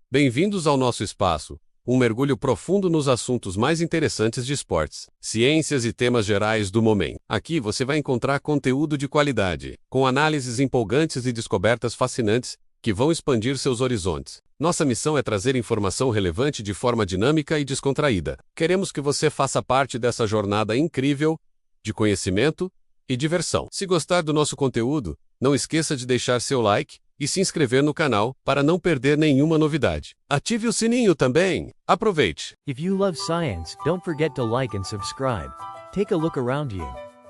Bem-vindos ao nosso espaço, um mergulho profundo nos assuntos mais interessantes de esportes, ciências e temas gerais do momento. Aqui você vai encontrar conteúdo de qualidade, com análises empolgantes e descobertas fascinantes que vão expandir seus horizontes. Nossa missão é trazer informação relevante de forma dinâmica e descontraída. Queremos que você faça parte dessa jornada incrível de conhecimento e diversão. Se gostar do nosso conteúdo, não esqueça de deixar seu like e se inscrever no canal para não perder nenhuma novidade. Ative o sininho também. Aproveite! If you love science, don't forget to like and subscribe. Take a look around you.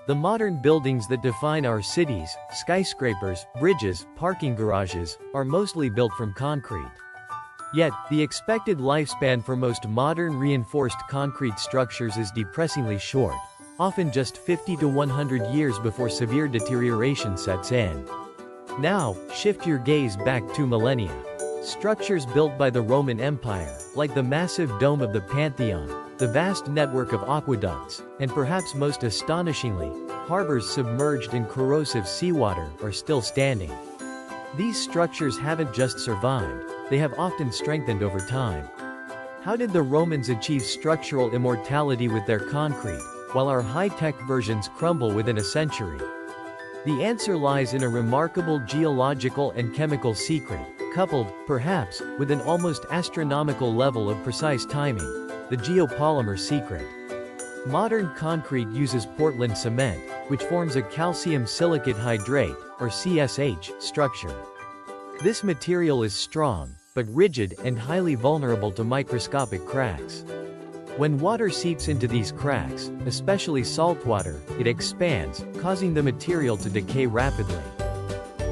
The modern buildings that define our cities, skyscrapers, bridges, parking garages, are mostly built from concrete. Yet, the expected lifespan for most modern reinforced concrete structures is depressingly short, often just 50 to 100 years before severe deterioration sets in. Now, shift your gaze back 2 millennia. Structures built by the Roman Empire, like the massive dome of the Pantheon, the vast network of aqueducts, and perhaps most astonishingly, harbors submerged in corrosive seawater, are still standing. These structures haven't just survived, they have often strengthened over time. How did the Romans achieve structural immortality with their concrete, while our high-tech versions crumble within a century? The answer lies in a remarkable geological and chemical secret, coupled, perhaps, with an almost astronomical level of precise timing, the geopolymer secret. Modern concrete uses Portland cement, which forms a calcium silicate hydrate, or CSH, structure. This material is strong, but rigid and highly vulnerable to microscopic cracks. When water seeps into these cracks, especially salt water, it expands, causing the material to decay rapidly.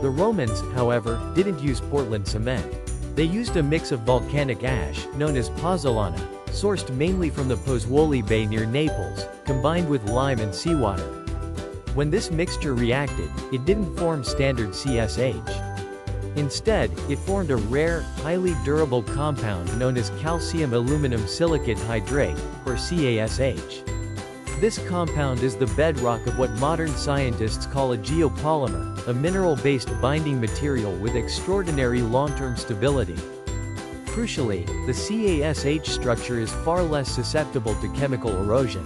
The Romans, however, didn't use Portland cement. They used a mix of volcanic ash, known as Pozzolana, sourced mainly from the Pozzolana Bay near Naples, combined with lime and seawater. When this mixture reacted, it didn't form standard CSH. Instead, it formed a rare, highly durable compound known as calcium aluminum silicate hydrate, or CaSH. This compound is the bedrock of what modern scientists call a geopolymer, a mineral-based binding material with extraordinary long-term stability. Crucially, the CaSH structure is far less susceptible to chemical erosion.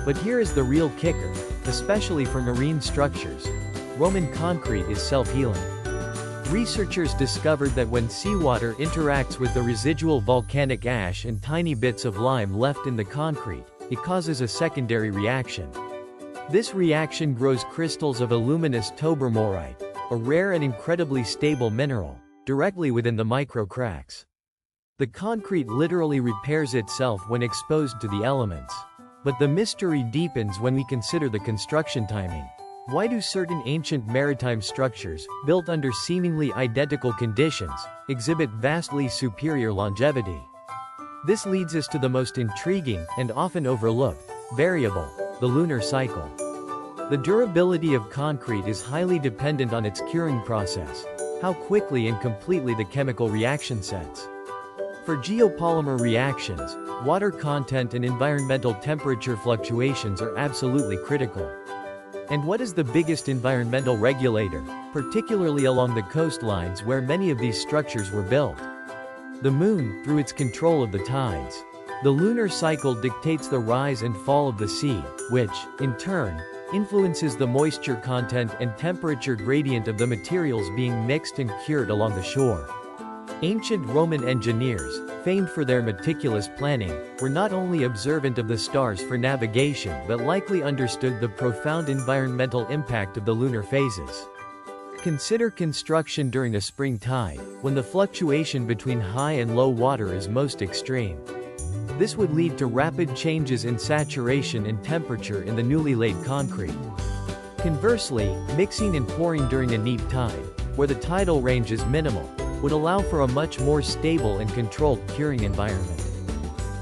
But here is the real kicker, especially for marine structures. Roman concrete is self-healing. Researchers discovered that when seawater interacts with the residual volcanic ash and tiny bits of lime left in the concrete, it causes a secondary reaction. This reaction grows crystals of aluminous tobermorite, a rare and incredibly stable mineral, directly within the micro-cracks. The concrete literally repairs itself when exposed to the elements. But the mystery deepens when we consider the construction timing. Why do certain ancient maritime structures, built under seemingly identical conditions, exhibit vastly superior longevity? This leads us to the most intriguing, and often overlooked, variable, the lunar cycle. The durability of concrete is highly dependent on its curing process, how quickly and completely the chemical reaction sets. For geopolymer reactions, water content and environmental temperature fluctuations are absolutely critical. And what is the biggest environmental regulator, particularly along the coastlines where many of these structures were built? The moon, through its control of the tides. The lunar cycle dictates the rise and fall of the sea, which, in turn, influences the moisture content and temperature gradient of the materials being mixed and cured along the shore. Ancient Roman engineers, famed for their meticulous planning, were not only observant of the stars for navigation but likely understood the profound environmental impact of the lunar phases. Consider construction during the spring tide, when the fluctuation between high and low water is most extreme. This would lead to rapid changes in saturation and temperature in the newly laid concrete. Conversely, mixing and pouring during a neap tide, where the tidal range is minimal, would allow for a much more stable and controlled curing environment.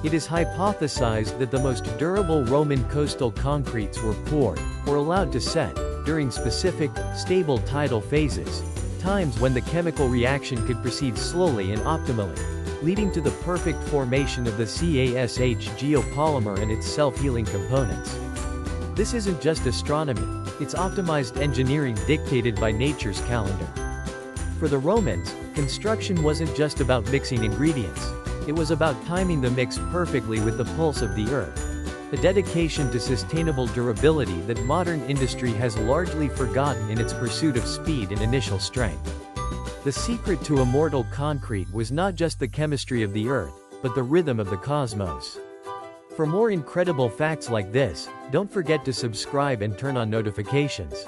It is hypothesized that the most durable Roman coastal concretes were poured, or allowed to set, during specific, stable tidal phases, times when the chemical reaction could proceed slowly and optimally, leading to the perfect formation of the CaSH geopolymer and its self-healing components. This isn't just astronomy, it's optimized engineering dictated by nature's calendar. For the Romans, construction wasn't just about mixing ingredients. It was about timing the mix perfectly with the pulse of the earth. A dedication to sustainable durability that modern industry has largely forgotten in its pursuit of speed and initial strength. The secret to immortal concrete was not just the chemistry of the earth, but the rhythm of the cosmos. For more incredible facts like this, don't forget to subscribe and turn on notifications.